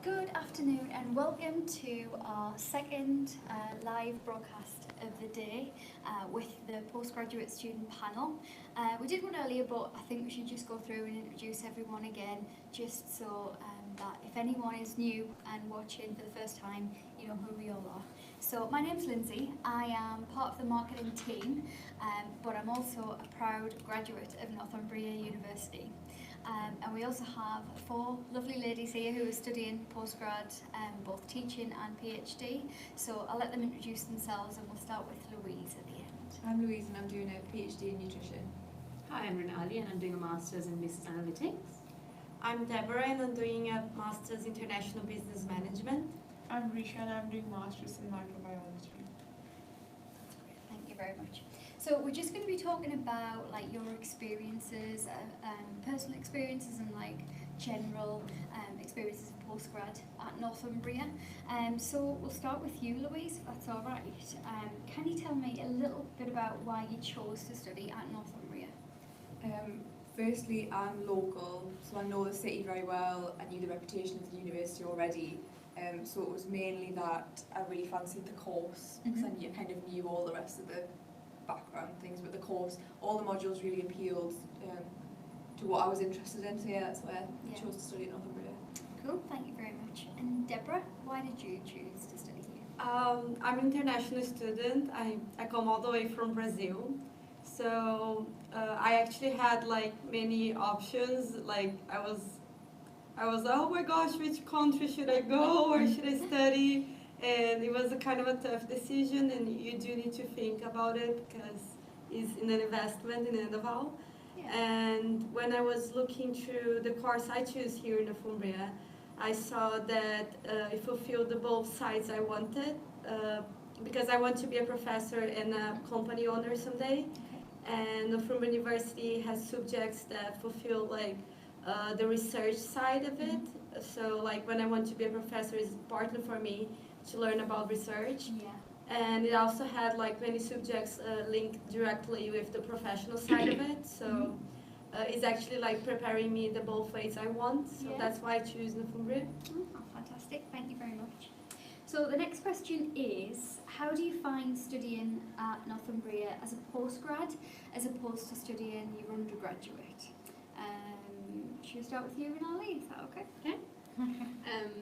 Good afternoon and welcome to our second live broadcast of the day with the postgraduate student panel. We did one earlier, but I think we should just go through and introduce everyone again, just so that if anyone is new and watching for the first time, you know who we all are. So my name's Lindsay. I am part of the marketing team, but I'm also a proud graduate of Northumbria University. And we also have four lovely ladies here who are studying postgrad, both teaching and PhD. So I'll let them introduce themselves and we'll start with Louise at the end. I'm Louise and I'm doing a PhD in nutrition. Hi, I'm Renali and I'm doing a Master's in Business Analytics. I'm Deborah and I'm doing a Master's International Business Management. I'm Risha and I'm doing Master's in Microbiology. That's great, thank you very much. So we're just going to be talking about like your experiences, personal experiences and like general experiences of postgrad at Northumbria. So we'll start with you, Louise, if that's all right. Can you tell me a little bit about why you chose to study at Northumbria? Firstly, I'm local, so I know the city very well. I knew the reputation of the university already. So it was mainly that I really fancied the course because I kind of knew all the rest of the background things, but the course, all the modules really appealed to what I was interested in, so yeah, that's why I chose to study at Northumbria. Cool, thank you very much. And Deborah, why did you choose to study here? I'm an international student. I come all the way from Brazil. So I actually had like many options. Like I was oh my gosh, which country should I go? Where should I study? And it was a kind of a tough decision, and you do need to think about it because it's an investment in the end of all. Yeah. And when I was looking through the course I chose here in Northumbria, I saw that it fulfilled the both sides I wanted because I want to be a professor and a company owner someday. And Northumbria University has subjects that fulfill like the research side of it. So like when I want to be a professor, it's important for me to learn about research. Yeah. And it also had like many subjects linked directly with the professional side of it. So it's actually like preparing me the both ways I want. So that's why I choose Northumbria. Oh, fantastic. Thank you very much. So the next question is, how do you find studying at Northumbria as a postgrad as opposed to studying your undergraduate? Should we start with you, Renali? Is that okay? Okay.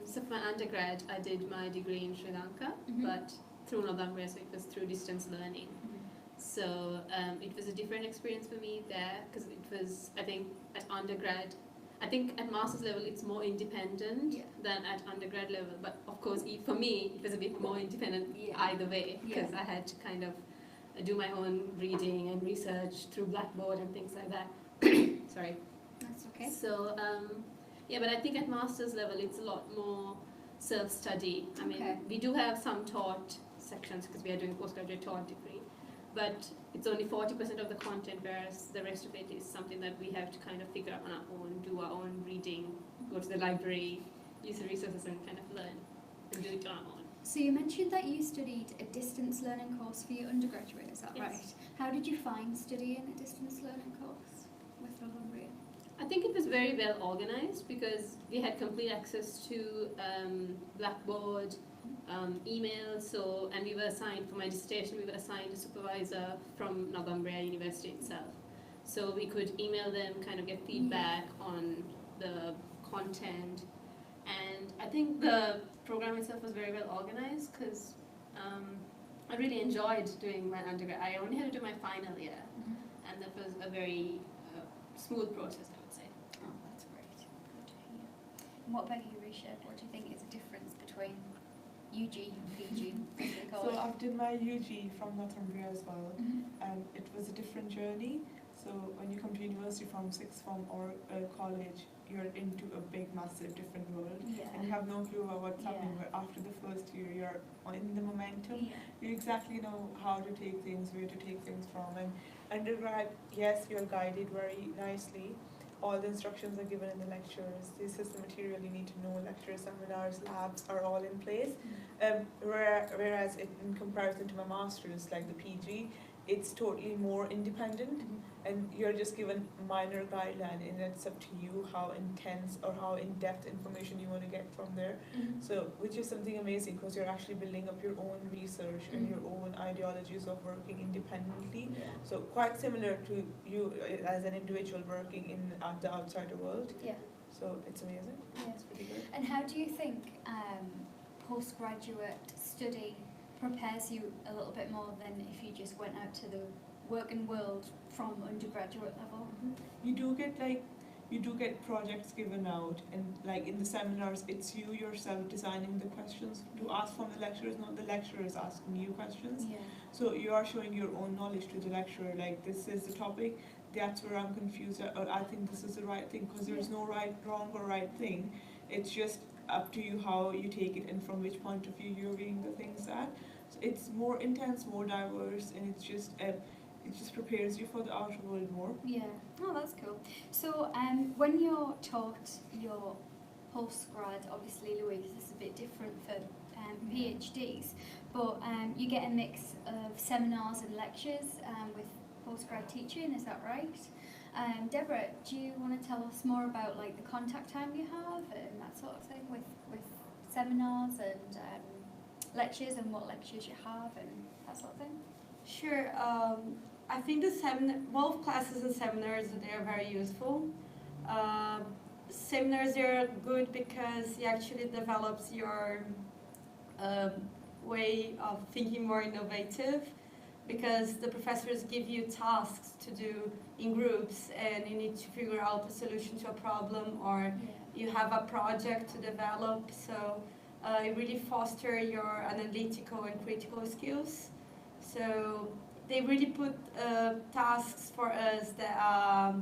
So for my undergrad, I did my degree in Sri Lanka, but through Northumbria, so it was through distance learning. So it was a different experience for me there because it was, I think, at undergrad, I think at master's level it's more independent than at undergrad level. But of course, for me, it was a bit more independent either way because I had to kind of do my own reading and research through Blackboard and things like that. Sorry. That's okay. So, but I think at master's level it's a lot more self-study. I mean, we do have some taught sections because we are doing postgraduate taught degree, but it's only 40% of the content, whereas the rest of it is something that we have to kind of figure out on our own, do our own reading, go to the library, use the resources and kind of learn and do it on our own. So you mentioned that you studied a distance learning course for your undergraduate, is that right? How did you find studying a distance learning course with Northumbria? I think it was very well organized because we had complete access to Blackboard, email, and we were assigned, for my dissertation, we were assigned a supervisor from Northumbria University itself. So we could email them, kind of get feedback on the content, and I think the program itself was very well organized because I really enjoyed doing my undergrad. I only had to do my final year, and that was a very smooth process, I would say. Oh, that's great. Good to hear. And what about you, Risha? What do you think is the difference between UG and PG? So I did my UG from Northumbria as well, and it was a different journey. So when you come to university from sixth form or college, you're into a big, massive, different world, and you have no clue about what's happening. But after the first year, you're in the momentum. You exactly know how to take things, where to take things from. And undergrad, yes, you're guided very nicely. All the instructions are given in the lectures. This is the material you need to know. Lectures, seminars, labs are all in place. Whereas in comparison to my master's, like the PG, it's totally more independent, and you're just given minor guideline, and it's up to you how intense or how in-depth information you want to get from there. So, which is something amazing, because you're actually building up your own research and your own ideologies of working independently. So quite similar to you as an individual working in the outsider world. Yeah. So it's amazing. Yeah. It's pretty good. And how do you think postgraduate study prepares you a little bit more than if you just went out to the working world from undergraduate level? You do get projects given out, and like in the seminars, it's you yourself designing the questions to ask from the lecturers, not the lecturers asking you questions. Yeah. So you are showing your own knowledge to the lecturer, like this is the topic, that's where I'm confused, or I think this is the right thing, because there is no wrong or right thing. It's just up to you how you take it and from which point of view you're reading the things at. So it's more intense, more diverse, and it just prepares you for the outer world more. Yeah. Oh, that's cool. So when you're taught your postgrad, obviously, Louise, this is a bit different for PhDs, but you get a mix of seminars and lectures with postgrad teaching, is that right? Deborah, do you want to tell us more about like the contact time you have and that sort of thing with seminars and lectures, and what lectures you have and that sort of thing? Sure. I think both classes and seminars, they are very useful. Seminars are good because it actually develops your way of thinking more innovative, because the professors give you tasks to do in groups, and you need to figure out a solution to a problem, or you have a project to develop. So it really fosters your analytical and critical skills. So they really put tasks for us that are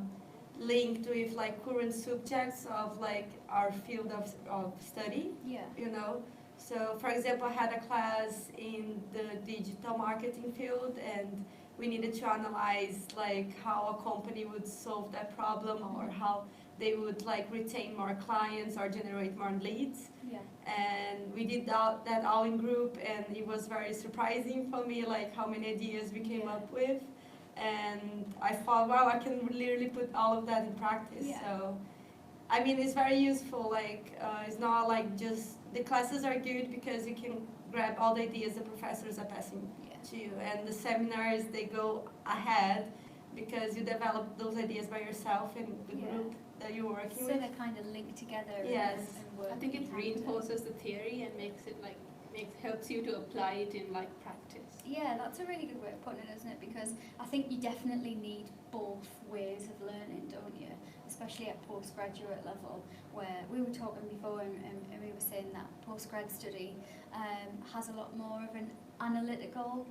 linked with like current subjects of like our field of study. Yeah. You know. So, for example, I had a class in the digital marketing field, and we needed to analyze like how a company would solve that problem, or how they would like retain more clients or generate more leads. Yeah. And we did that all in group, and it was very surprising for me, like how many ideas we came up with. And I thought, wow, I can literally put all of that in practice. Yeah. So, I mean, it's very useful. Like, it's not like just the classes are good because you can grab all the ideas the professors are passing to you, and the seminars, they go ahead because you develop those ideas by yourself and the group that you're working So with. they kind of link together. Yes. And work I think it in tandem. reinforces the theory and helps you to apply it in like practice. Yeah, that's a really good way of putting it, isn't it? Because I think you definitely need both ways of learning, don't you? Especially at postgraduate level, where we were talking before and we were saying that postgrad study has a lot more of an analytical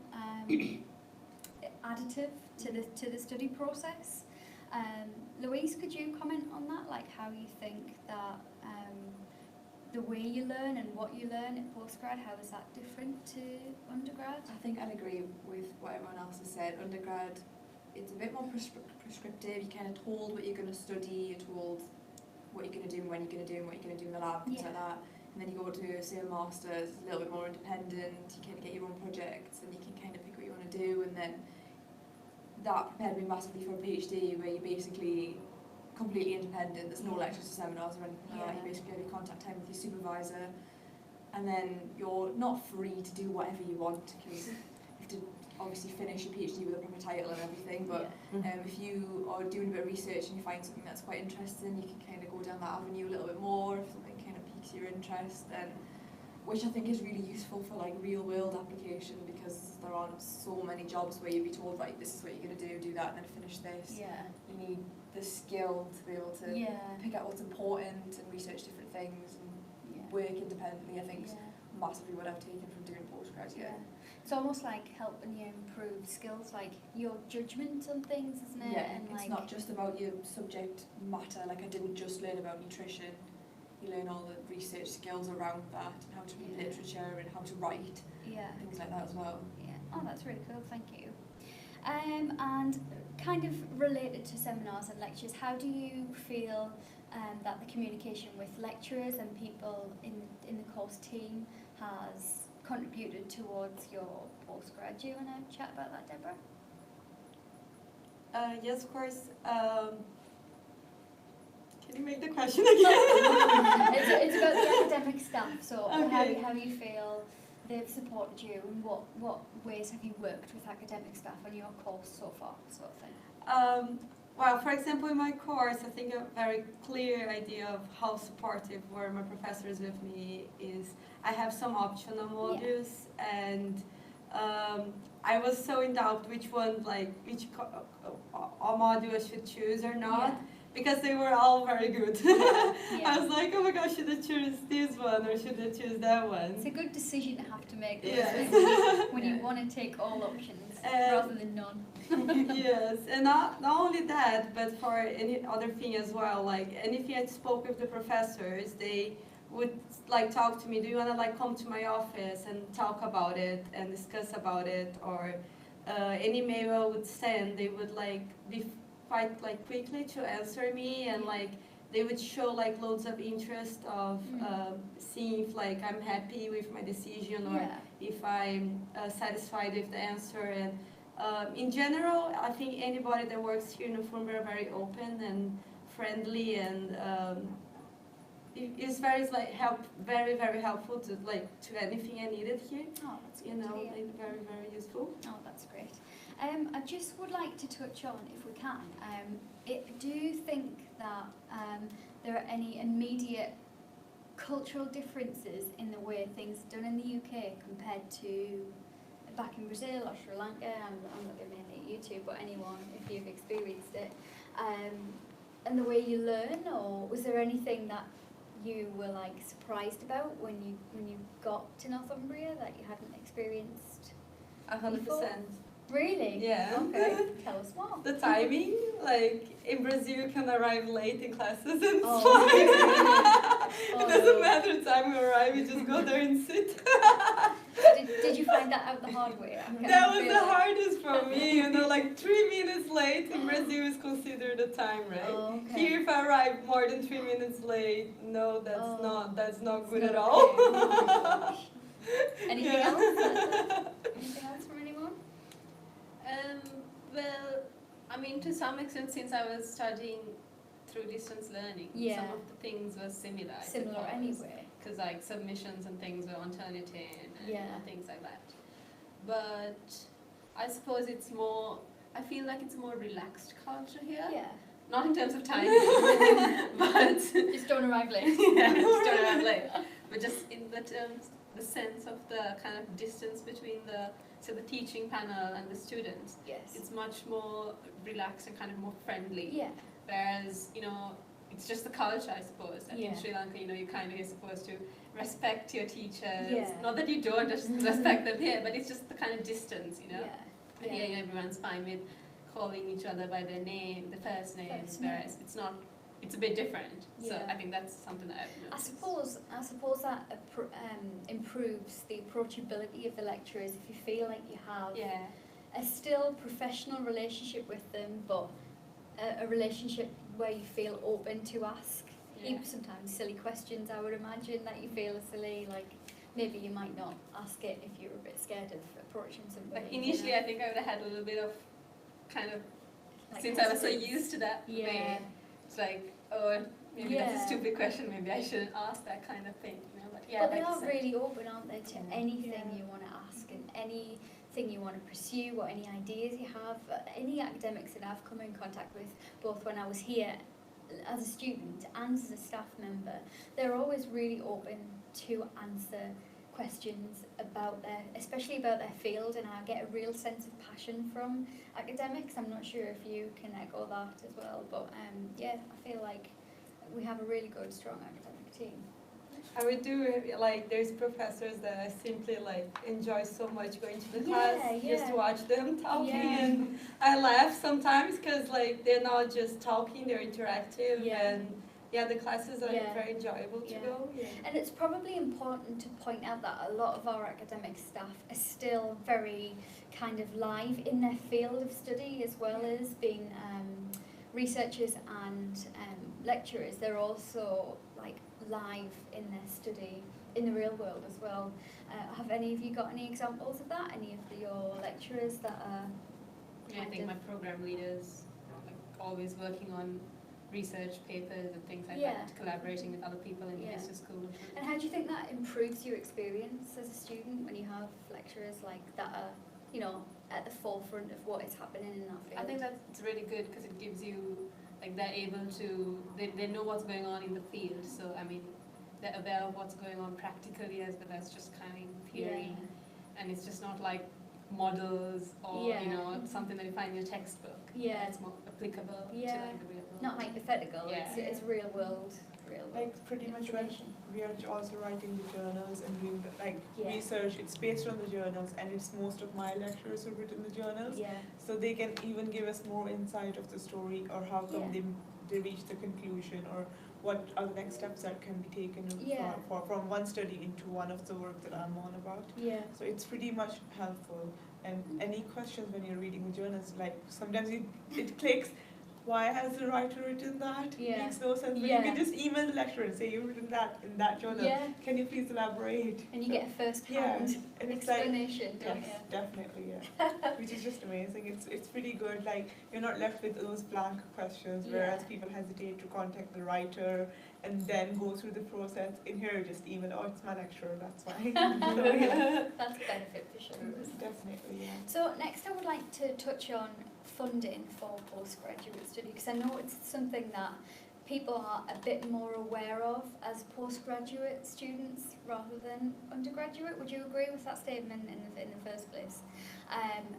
additive to the study process. Louise, could you comment on that? Like how you think that the way you learn and what you learn at postgrad, how is that different to undergrad? I think I'd agree with what everyone else has said. Undergrad, it's a bit more prescriptive. You're kind of told what you're going to study, you're told what you're going to do and when you're going to do and what you're going to do in the lab, things like that. And then you go to, say, a master's, it's a little bit more independent, you kind of get your own projects and you can kind of pick what you want to do, and then that prepared me massively for a PhD where you're basically completely independent, there's no lectures or seminars or anything like that, you basically have your contact time with your supervisor, and then you're not free to do whatever you want because you have to obviously finish your PhD with a proper title and everything, but if you are doing a bit of research and you find something that's quite interesting, you can kind of go down that avenue a little bit more if something kind of piques your interest, and which I think is really useful for like real world application, because there aren't so many jobs where you'd be told like this is what you're going to do that and then finish this. You need the skill to be able to pick out what's important and research different things and work independently. I think is massively what I've taken from doing postgraduate. It's almost like helping you improve skills, like your judgment on things, isn't it? Yeah, and it's like not just about your subject matter. Like I didn't just learn about nutrition. You learn all the research skills around that, and how to read literature and how to write, things like that as well. Yeah. Oh, that's really cool. Thank you. And kind of related to seminars and lectures, how do you feel that the communication with lecturers and people in the course team has contributed towards your postgrad? Do you want to chat about that, Deborah? Yes, of course. Can you make the question again? It's about the academic staff, so Okay. how you feel they've supported you, and what ways have you worked with academic staff on your course so far, sort of thing? Well, for example, in my course, I think a very clear idea of how supportive were my professors with me is I have some optional modules, and I was so in doubt which one, like which module I should choose or not. Because they were all very good. I was like, oh my gosh, should I choose this one or should I choose that one? It's a good decision to have to make when you want to take all options rather than none. Yes, and not only that, but for any other thing as well. Like, and if I spoke with the professors, they would like talk to me. Do you want to like come to my office and talk about it and discuss about it? Or any mail I would send, they would like be quite like quickly to answer me, and like they would show like loads of interest of seeing if like I'm happy with my decision or if I'm satisfied with the answer. And in general, I think anybody that works here in Northumbria are very open and friendly, and it's very like very helpful to like to anything I needed here. Oh, that's good. You know, to hear. like very useful. Oh, that's great. I just would like to touch on, if we can, do you think that there are any immediate cultural differences in the way things are done in the UK compared to back in Brazil or Sri Lanka? I'm not going to mainly at you two, but anyone, if you've experienced it, and the way you learn, or was there anything that you were like surprised about when you got to Northumbria that you hadn't experienced? 100%. Really? Yeah. Okay. Tell us more. The timing, like in Brazil, you can arrive late in classes and it's Oh, it doesn't matter the time you arrive, you just go there and sit. Did you find that out the hard way? That was the hardest for me, you know, like 3 minutes late in Brazil is considered a time, right? Oh, okay. Here, if I arrive more than 3 minutes late, no, that's not good at all. Oh my gosh. Anything else? Anything else from anyone? Well, I mean, to some extent, since I was studying through distance learning, some of the things were similar. Similar anyway. Because like submissions and things were on Turnitin and things like that. But I suppose it's more, I feel like it's a more relaxed culture here. Yeah. Not in terms of time, but Just don't arrive late. yeah, just don't arrive late. But just in the terms, the sense of the kind of distance between the teaching panel and the students. Yes. It's much more relaxed and kind of more friendly. Yeah. Whereas, you know, it's just the culture, I suppose. And in Sri Lanka, you know, you kind of are supposed to respect your teachers. Yeah. Not that you don't just respect them here, but it's just the kind of distance, you know. Yeah. And here, everyone's fine with calling each other by their name, the first names, whereas it's not. It's a bit different. So I think that's something that I've noticed. I suppose that improves the approachability of the lecturers if you feel like you have a still professional relationship with them, but a relationship where you feel open to ask even sometimes silly questions. I would imagine that you feel silly, like maybe you might not ask it if you're a bit scared of approaching somebody. Like initially, I think I would have had a little bit of kind of, like since I was so used to that way, it's like, oh, maybe that's a stupid question, maybe I shouldn't ask that kind of thing, you know. But they are really open, aren't they, to anything you want to ask and anything you want to pursue or any ideas you have. Any academics that I've come in contact with, both when I was here as a student and as a staff member, they're always really open to answer questions about especially about their field, and I get a real sense of passion from academics. I'm not sure if you can echo that as well, but I feel like we have a really good, strong academic team. I would do like there's professors that I simply like enjoy so much going to the class just to watch them talking, and I laugh sometimes because like they're not just talking, they're interactive, and the classes are very enjoyable to go. And it's probably important to point out that a lot of our academic staff are still very kind of live in their field of study, as well as being researchers and lecturers. They're also like live in their study in the real world as well. Have any of you got any examples of that? Any of your lecturers that are Yeah, I think my program leaders like always working on research papers and things like that, collaborating with other people in the business school. And how do you think that improves your experience as a student when you have lecturers like that are, you know, at the forefront of what is happening in that field? I think that's really good because it gives you, like, they're able to, they know what's going on in the field. So, I mean, they're aware of what's going on practically as well as just kind of theory. And it's just not like models or, you know, something that you find in a textbook. It's more applicable to like the real world. Not hypothetical, it's real world. Like pretty much when we are also writing the journals and doing the, like research, it's based on the journals, and it's most of my lecturers who written the journals. So they can even give us more insight of the story, or how come they reach the conclusion, or what are the next steps that can be taken from one study into one of the work that I'm on about. So it's pretty much helpful. And any questions when you're reading the journals, like sometimes it clicks. Why has the writer written that? It makes no sense. But you can just email the lecturer and say, you've written that in that journal. Can you please elaborate? And you get a first-hand explanation. Like, yes, definitely, which is just amazing. It's pretty good. Like, you're not left with those blank questions, whereas people hesitate to contact the writer and then go through the process. In here, just email, oh, it's my lecturer, that's fine. So, that's a benefit for sure. Definitely, So next I would like to touch on funding for postgraduate study, because I know it's something that people are a bit more aware of as postgraduate students rather than undergraduate. Would you agree with that statement in the first place?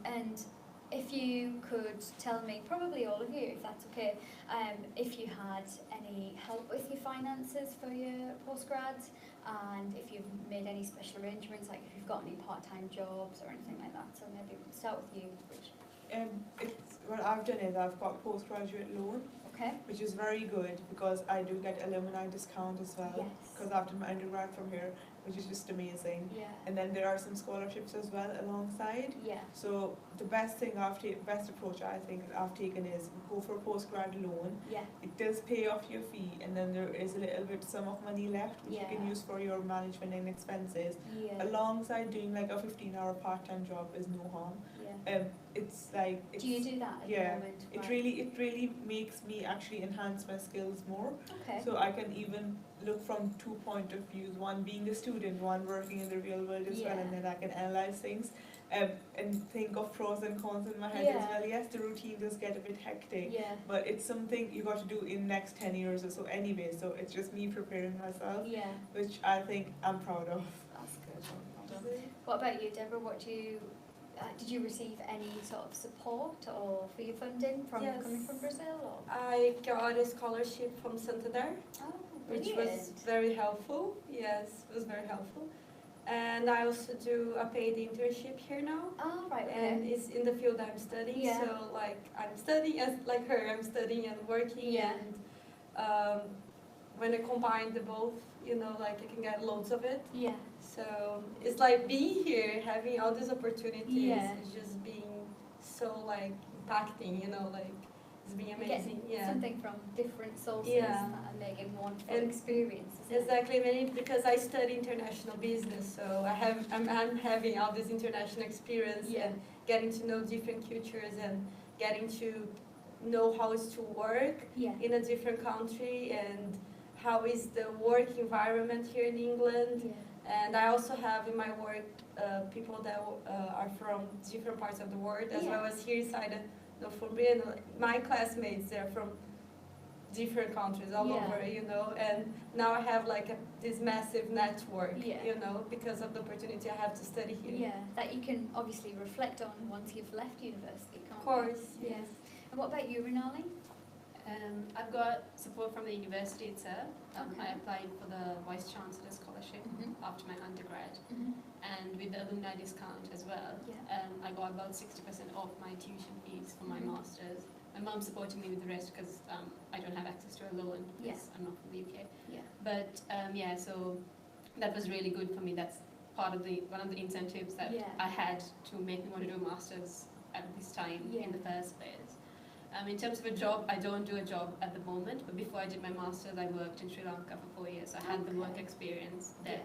And if you could tell me, probably all of you, if that's okay, if you had any help with your finances for your postgrads, and if you've made any special arrangements, like if you've got any part-time jobs or anything like that. So maybe we could start with you, Rich. What I've done is I've got postgraduate loan, which is very good because I do get alumni discount as well, because I've done my undergrad from here, which is just amazing. And then there are some scholarships as well alongside. So the best approach I think I've taken is go for a postgrad loan. It does pay off your fee, and then there is a little bit sum of money left which you can use for your management and expenses. Alongside doing like a 15-hour part-time job is no harm. It's like do you do that at the moment? It really makes me actually enhance my skills more. So I can even look from 2 point of views, one being a student, one working in the real world as well, and then I can analyze things and think of pros and cons in my head as well. Yes, the routine does get a bit hectic, but it's something you got to do in the next 10 years or so anyway, so it's just me preparing myself, which I think I'm proud of. That's good. What about you, Deborah? Did you receive any sort of support or for your funding from coming from Brazil? Or? I got a scholarship from Santander, which was very helpful. Yes, it was very helpful. And I also do a paid internship here now. Oh, right. And it's in the field I'm studying. So like I'm studying as like her, I'm studying and working. And when I combine the both, you know, like I can get loads of it. So it's like being here, having all these opportunities, it's just being so like impacting, you know, like it's being amazing. Something from different sources that are making one full experience. Exactly, because I study international business, so I'm having all this international experience and getting to know different cultures and getting to know how it's to work in a different country and how is the work environment here in England. And I also have in my work people that are from different parts of the world, as well as here inside Northumbria. My classmates, they're from different countries all over, you know. And now I have like this massive network, you know, because of the opportunity I have to study here. That you can obviously reflect on once you've left university, can't you? Of course, yes. And what about you, Renali? I've got support from the university itself. I applied for the Vice Chancellor Scholarship after my undergrad, and with the alumni discount as well, I got about 60% off my tuition fees for my master's. My mum's supporting me with the rest because I don't have access to a loan because I'm not from the UK. But so that was really good for me. That's part of one of the incentives that I had to make me want to do a master's at this time in the first place. In terms of a job, I don't do a job at the moment, but before I did my master's, I worked in Sri Lanka for 4 years. So I had the work experience then.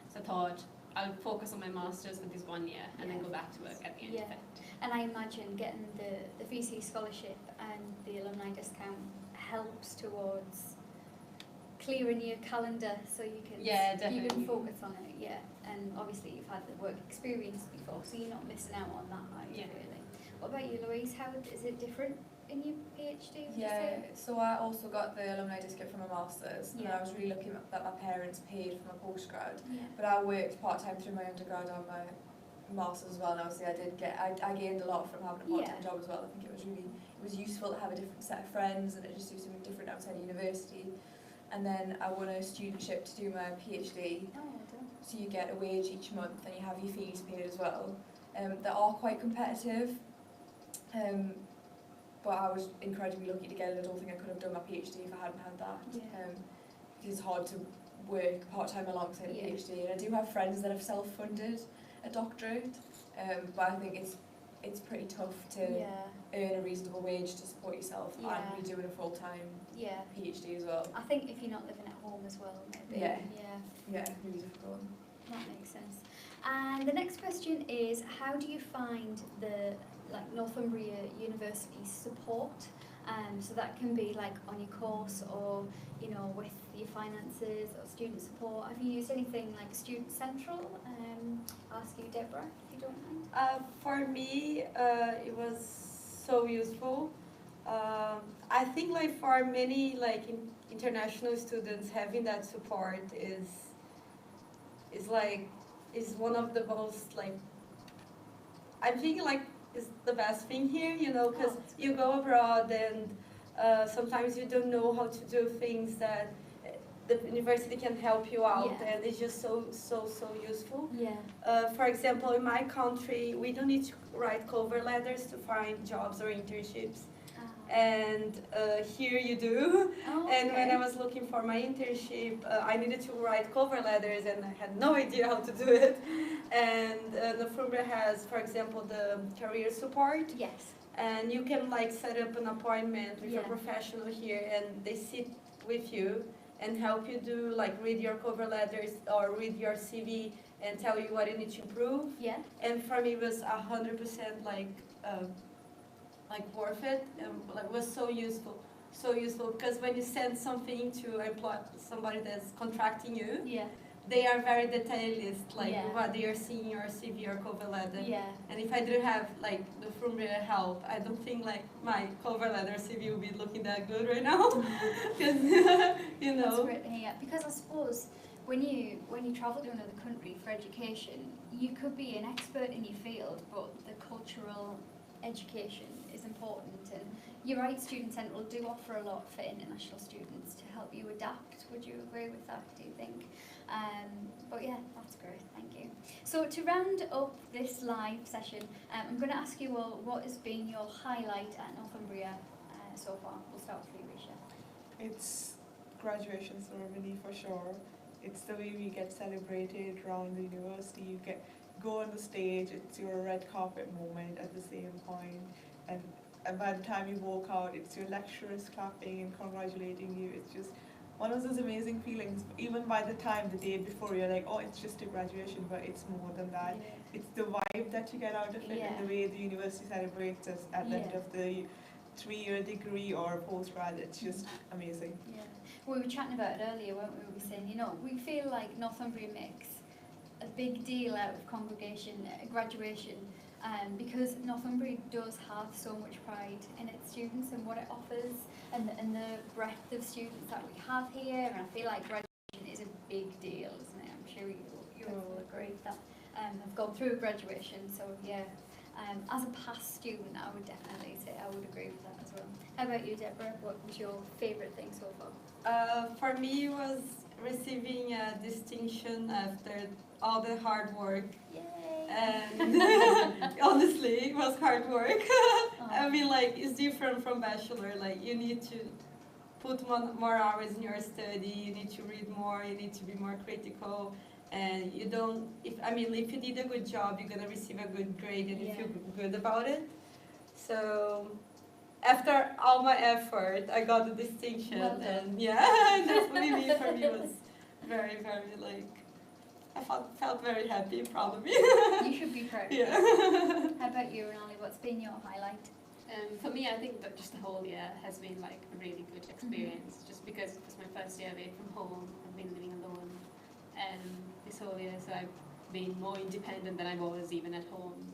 So I thought I'll focus on my masters for this 1 year and then go back to work at the end of Yeah. it. And I imagine getting the VC scholarship and the alumni discount helps towards clearing your calendar so you can Yeah, you definitely. can focus on it. Yeah, and obviously you've had the work experience before, so you're not missing out on that, are you? Yeah. Really. What about you, Louise? How is it different in your PhD? Would you Yeah, say? so I also got the alumni discount from my masters, and Yeah. I was really lucky that my parents paid for my postgrad. Yeah. But I worked part-time through my undergrad and my masters as well, and obviously I gained a lot from having a part-time Yeah. job as well. I think it was useful to have a different set of friends and to just do something different outside of university. And then I won a studentship to do my PhD, Oh, well done. so you get a wage each month and you have your fees paid as well. They are quite competitive, but I was incredibly lucky to get it. I don't think I could have done my PhD if I hadn't had that. Yeah. It's hard to work part-time alongside a Yeah. PhD, and I do have friends that have self-funded a doctorate, but I think it's pretty tough to Yeah. earn a reasonable wage to support yourself Yeah. and be doing a full-time Yeah. PhD as well. I think if you're not living at home as well, maybe. Yeah. Yeah. Yeah, really difficult. That makes sense. And the next question is, how do you find the Northumbria University support? So that can be like on your course or with your finances or student support. Have you used anything like Student Central? I'll ask you, Deborah, if you don't mind. For me, it was so useful. I think like for many international students, having that support is one of the most I'm thinking is the best thing here, because you go abroad and sometimes you don't know how to do things that the university can help you out, Yeah. and it's just so useful. Yeah. For example, in my country, we don't need to write cover letters to find jobs or internships, and here you do. Oh, And when okay. I was looking for my internship, I needed to write cover letters, and I had no idea how to do it. And Northumbria has, for example, the career support, Yes. and you can set up an appointment with Yeah. a professional here, and they sit with you and help you do read your cover letters or read your CV and tell you what you need to improve. Yeah. And for me, it was 100% worth it. It was so useful because when you send something to somebody that's contracting you, Yeah. they are very detailed, Yeah. what they are seeing in your CV or cover letter. Yeah. And if I didn't have the Northumbria help, I don't think my cover letter CV would be looking that good right now. Because That's great to hear. Because I suppose when you travel to another country for education, you could be an expert in your field, but the cultural education is important. And you're right, Student Central do offer a lot for international students to help you adapt. Would you agree with that, do you think? But yeah, that's great, thank you. So to round up this live session, I'm going to ask you all what has been your highlight at Northumbria so far. We'll start with you, Risha. It's graduation ceremony for sure. It's the way we get celebrated around the university. You go on the stage, it's your red carpet moment at the same point, and by the time you walk out, it's your lecturers clapping and congratulating you. It's just one of those amazing feelings. Even by the time, the day before, you're like, oh, it's just a graduation, but it's more than that. It's the vibe that you get out of it, and the way the university celebrates us at the end of the 3-year degree or postgrad. It's just amazing. Yeah, we were chatting about it earlier, weren't we? We were saying, we feel like Northumbria makes a big deal out of graduation, because Northumbria does have so much pride in its students and what it offers, and the breadth of students that we have here. And I feel like graduation is a big deal, isn't it? I'm sure you all agree with that. I've gone through graduation, so yeah. As a past student, I would definitely say I would agree with that as well. How about you, Deborah? What was your favourite thing so far? For me, it was receiving a distinction after all the hard work. Yay! And honestly, it was hard work. I mean, it's different from bachelor. You need to put more hours in your study. You need to read more. You need to be more critical. And you don't. If you did a good job, you're gonna receive a good grade, and you feel good about it. So, after all my effort, I got the distinction, Well done. and that's what it means for me. Was very, very I felt very happy and proud of me. You should be proud. Yeah. How about you, Ronali? What's been your highlight? For me, I think that just the whole year has been like a really good experience, just because it was my first year away from home. I've been living alone this whole year, so I've been more independent than I was even at home.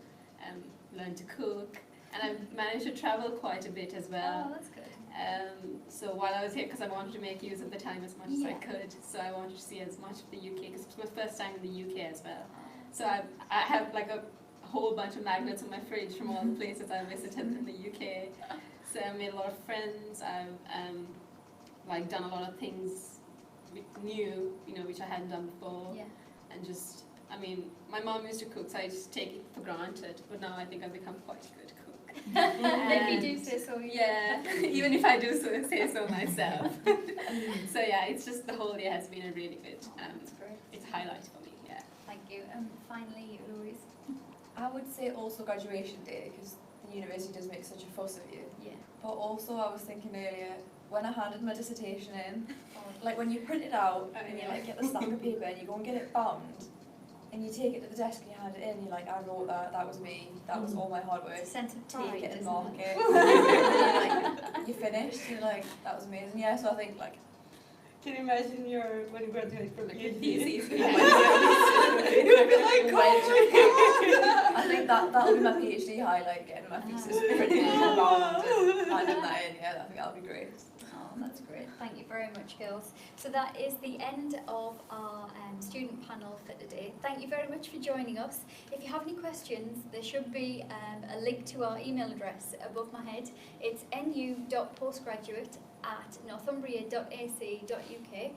Learned to cook, and I've managed to travel quite a bit as well. Oh, that's good. So while I was here, because I wanted to make use of the time as much as I Yeah. could, so I wanted to see as much of the UK, because it was my first time in the UK as well. So I have like a whole bunch of magnets on my fridge from all the places I visited in the UK. So I made a lot of friends. I've like done a lot of things new, which I hadn't done before. Yeah. And just, I mean, my mom used to cook, so I just take it for granted. But now I think I've become quite a good cook. If you do say so. Yeah, even if I do say so myself. So yeah, it's just the whole year has been a really good, That's great. it's a highlight for me, yeah. Thank you. Finally, Louise. I would say also graduation day, because the university does make such a fuss of you. Yeah. But also I was thinking earlier, when I handed my dissertation in, like when you print it out and you like get the stack of paper and you go and get it bound, and you take it to the desk and you hand it in, you're like, I wrote that, that was me, that was all my hard work. Sense of pride, Take it and isn't mark it? it. And then, like, you're finished, you're like, that was amazing. Yeah, so I think like, Can you imagine when you graduate from Like your PhD? thesis. You'll be like, oh I think that'll be my PhD highlight, getting my thesis printed and bound and handing that in. Yeah, I think that'll be great. Oh, that's great. Thank you very much, girls. So that is the end of our student panel for today. Thank you very much for joining us. If you have any questions, there should be a link to our email address above my head. It's nu.postgraduate@northumbria.ac.uk,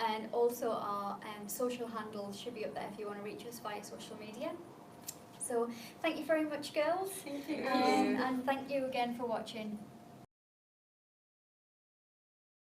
and also our social handles should be up there if you want to reach us via social media. So thank you very much, girls. Thank you. And thank you again for watching.